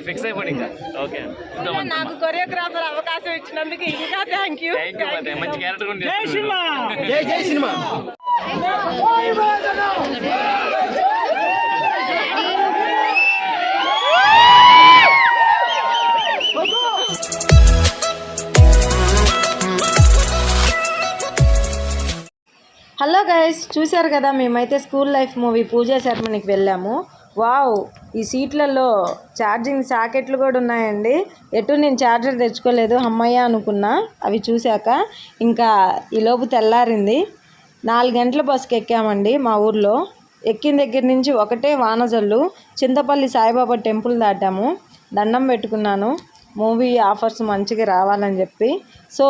Fix అయిపోయింది ఇంకా. Okay, నాకు కొరియోగ్రాఫర్ అవకాశం ఇచ్చినందుకు ఇంకా థ్యాంక్ యూ. మంచి క్యారెక్టర్ ఉంది. జై సినిమా. హలో గైస్, చూశారు కదా, మేమైతే స్కూల్ లైఫ్ మూవీ పూజా సెరమనీకి వెళ్ళాము. వావ్, ఈ సీట్లలో ఛార్జింగ్ సాకెట్లు కూడా ఉన్నాయండి. ఎటు నేను ఛార్జర్ తెచ్చుకోలేదు, అమ్మయ్య అనుకున్నా అవి చూశాక. ఇంకా ఈలోపు తెల్లారింది. 4 గంటల బస్సుకి ఎక్కామండి మా ఊర్లో. ఎక్కిన దగ్గర నుంచి ఒకటే వానజల్లు. చింతపల్లి సాయిబాబా టెంపుల్ దాటాము. దండం పెట్టుకున్నాను మూవీ ఆఫర్స్ మంచిగా రావాలని చెప్పి. సో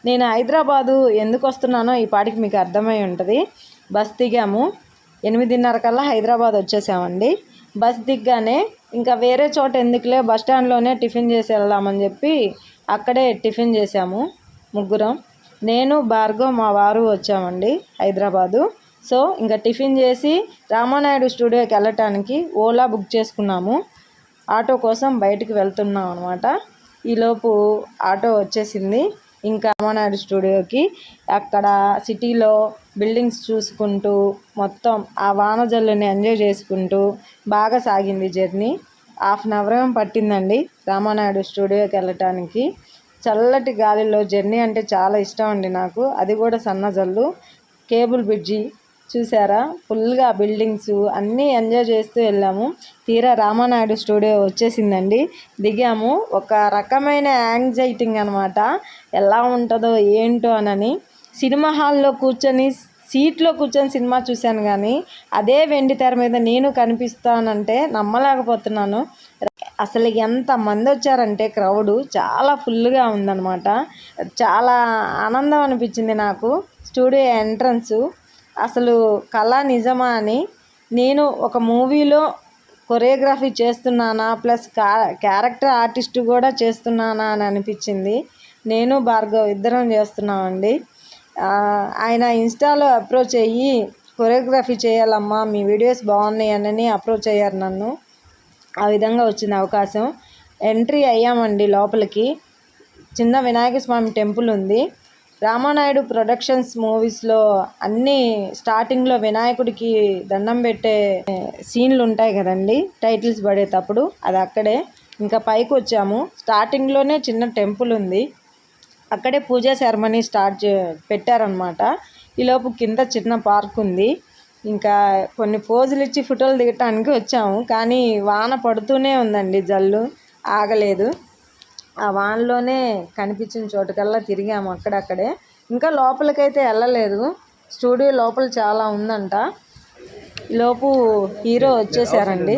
నేను హైదరాబాదు ఎందుకు వస్తున్నానో ఈ పాటికి మీకు అర్థమై ఉంటుంది. బస్ దిగాము, 8:30 కల్లా హైదరాబాద్ వచ్చేసామండి. బస్ దిగ్గానే ఇంకా వేరే చోట ఎందుకులే, బస్ స్టాండ్లోనే టిఫిన్ చేసి వెళ్దామని చెప్పి అక్కడే టిఫిన్ చేసాము. ముగ్గురం, నేను, భార్గవ్, మా వారు వచ్చామండి హైదరాబాదు. సో ఇంకా టిఫిన్ చేసి రామానాయుడు స్టూడియోకి వెళ్ళటానికి ఓలా బుక్ చేసుకున్నాము. ఆటో కోసం బయటికి వెళ్తున్నాం అనమాట. ఈలోపు ఆటో వచ్చేసింది ఇంకా రామానాయుడు స్టూడియోకి. అక్కడ సిటీలో బిల్డింగ్స్ చూసుకుంటూ మొత్తం ఆ వానజల్లుని ఎంజాయ్ చేసుకుంటూ బాగా సాగింది జర్నీ. 1/2 అవర్ పట్టిందండి రామానాయుడు స్టూడియోకి వెళ్ళటానికి. చల్లటి గాలిలో జర్నీ అంటే చాలా ఇష్టం అండి నాకు. అది కూడా సన్నజల్లు. కేబుల్ బ్రిడ్జి చూసారా, ఫుల్గా బిల్డింగ్స్ అన్నీ ఎంజాయ్ చేస్తూ వెళ్ళాము. తీరా రామానాయుడు స్టూడియో వచ్చేసిందండి. దిగాము. ఒక రకమైన యాంగ్జైటింగ్ అనమాట, ఎలా ఉంటుందో ఏంటో అని. సినిమా హాల్లో కూర్చొని సీట్లో కూర్చొని సినిమా చూశాను, కానీ అదే వెండి తెర మీద నేను కనిపిస్తానంటే నమ్మలేకపోతున్నాను. అసలు ఎంతమంది వచ్చారంటే క్రౌడు చాలా ఫుల్గా ఉందన్నమాట. చాలా ఆనందం అనిపించింది నాకు. స్టూడియో ఎంట్రన్స్ అసలు కళ నిజమా అని. నేను ఒక మూవీలో కొరియోగ్రఫీ చేస్తున్నానా, ప్లస్ క్యారెక్టర్ ఆర్టిస్ట్ కూడా చేస్తున్నానా అని అనిపించింది. నేను భార్గవ్ ఇద్దరం చేస్తున్నామండి. ఆయన ఇన్స్టాలో అప్రోచ్ అయ్యి కొరియోగ్రఫీ చేయాలమ్మా, మీ వీడియోస్ బాగున్నాయి అని అప్రోచ్ అయ్యారు నన్ను. ఆ విధంగా వచ్చింది అవకాశం. ఎంట్రీ అయ్యామండి లోపలికి. చిన్న వినాయక స్వామి టెంపుల్ ఉంది. రామానాయుడు ప్రొడక్షన్స్ మూవీస్లో అన్నీ స్టార్టింగ్లో వినాయకుడికి దండం పెట్టే సీన్లు ఉంటాయి కదండి, టైటిల్స్ పడేటప్పుడు. అది అక్కడే. ఇంకా పైకి వచ్చాము. స్టార్టింగ్లోనే చిన్న టెంపుల్ ఉంది, అక్కడే పూజా సెరమనీ పెట్టారనమాట. ఈలోపు కింద చిన్న పార్క్ ఉంది. ఇంకా కొన్ని పోజులు ఇచ్చి ఫోటోలు దిగటానికి వచ్చాము, కానీ వాన పడుతూనే ఉందండి, జల్లు ఆగలేదు. ఆ వాన్లోనే కనిపించిన చోటుకల్లా తిరిగాము అక్కడక్కడే. ఇంకా లోపలికైతే వెళ్ళలేదు. స్టూడియో లోపల చాలా ఉందంట. ఈలోపు హీరో వచ్చేసారండి.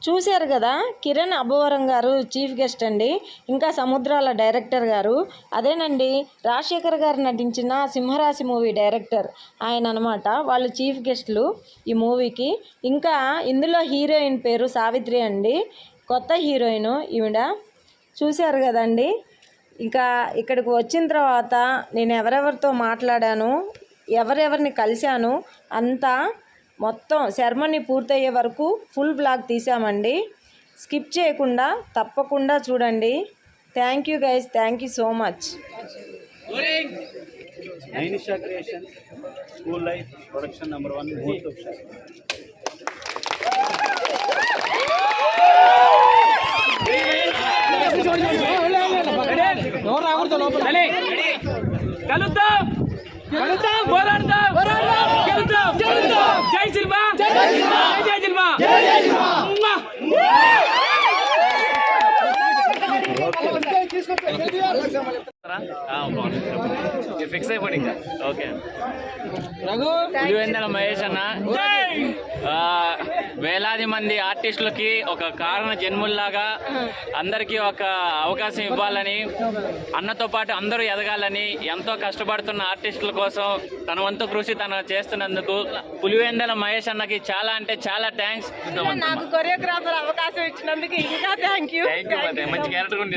చూశారు కదా, కిరణ్ అబ్బవరం గారు చీఫ్ గెస్ట్ అండి. ఇంకా సముద్రాల డైరెక్టర్ గారు అదేనండి, రాజశేఖర్ గారు నటించిన సింహరాశి మూవీ డైరెక్టర్ ఆయన అనమాట. వాళ్ళు చీఫ్ గెస్ట్లు ఈ మూవీకి. ఇంకా ఇందులో హీరోయిన్ పేరు సావిత్రి అండి, కొత్త హీరోయిన్ ఈవిడ. చూశారు కదండి. ఇంకా ఇక్కడికి వచ్చిన తర్వాత నేను ఎవరెవరితో మాట్లాడాను, ఎవరెవరిని కలిశాను అంతా మొత్తం సెరమనీ పూర్తయ్యే వరకు ఫుల్ బ్లాగ్ తీసామండి. స్కిప్ చేయకుండా తప్పకుండా చూడండి. Thank you guys, thank you so much. Nainisha creations school life production number 1 ముహూర్తం షాట్. కలుద్దాం, పోరాడతాం, గెలుద్దాం. జై సినిమా, జై సినిమా. ఓకే. ఫిక్స్ అయిపోయింది ఇంకా ఓకే పులివెందుల మహేష్ అన్న వేలాది మంది ఆర్టిస్టులకి ఒక కారణ జన్ముల్లాగా అందరికీ ఒక అవకాశం ఇవ్వాలని, అన్నతో పాటు అందరూ ఎదగాలని ఎంతో కష్టపడుతున్న ఆర్టిస్టుల కోసం తన వంతు కృషి తను చేస్తున్నందుకు పులివెందుల మహేష్ అన్నకి చాలా అంటే చాలా థ్యాంక్స్. నాకు కొరియోగ్రాఫర్ అవకాశం ఇచ్చినందుకు ఇంకా థ్యాంక్ యూ. మంచి క్యారెక్టర్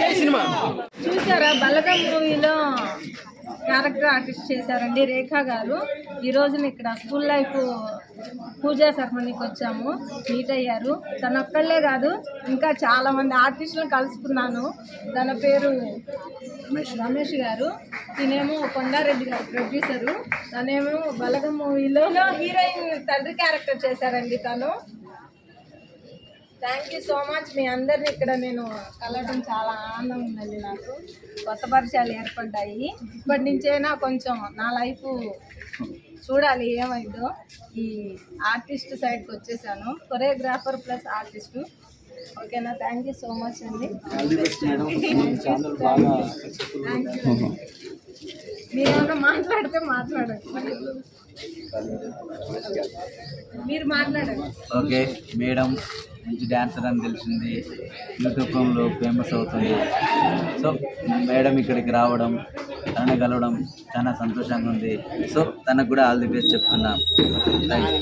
జై సినిమా. చూసారా బలగం మూవీలో క్యారెక్టర్ ఆర్టిస్ట్ చేశారండి రేఖా గారు. ఈ రోజున ఇక్కడ స్కూల్ లైఫ్ పూజా సెరమనీకి వచ్చాము, మీట్ అయ్యారు. తన ఒక్కళ్ళే కాదు ఇంకా చాలా మంది ఆర్టిస్టులను కలుసుకున్నాను. తన పేరు రమేష్ గారు, తినేమో కొండారెడ్డి గారు ప్రొడ్యూసరు, తనేమో బలగం మూవీలో హీరోయిన్ తండ్రి క్యారెక్టర్ చేశారండి తను. Thank you so much. మీ అందరిని ఇక్కడ నేను కలవడం చాలా ఆనందంగా ఉందండి. నాకు కొత్త పరిచయాలు ఏర్పడ్డాయి. ఇప్పటి నుంచైనా కొంచెం నా లైఫ్ చూడాలి ఏమైందో. ఈ ఆర్టిస్ట్ సైడ్కి వచ్చేసాను, కొరియోగ్రాఫర్ ప్లస్ ఆర్టిస్టు. ఓకేనా? థ్యాంక్ యూ సో మచ్ అండి. మీరు ఏమైనా మాట్లాడితే మాట్లాడండి, మీరు మాట్లాడండి. ఓకే మేడం మంచి డ్యాన్సర్ అని తెలిసింది, యూట్యూబ్లో ఫేమస్ అవుతుంది. సో మేడం ఇక్కడికి రావడం, తనని కలవడం చాలా సంతోషంగా ఉంది. సో తనకు కూడా ఆల్ ది బెస్ట్ చెప్తున్నాం. Thank you.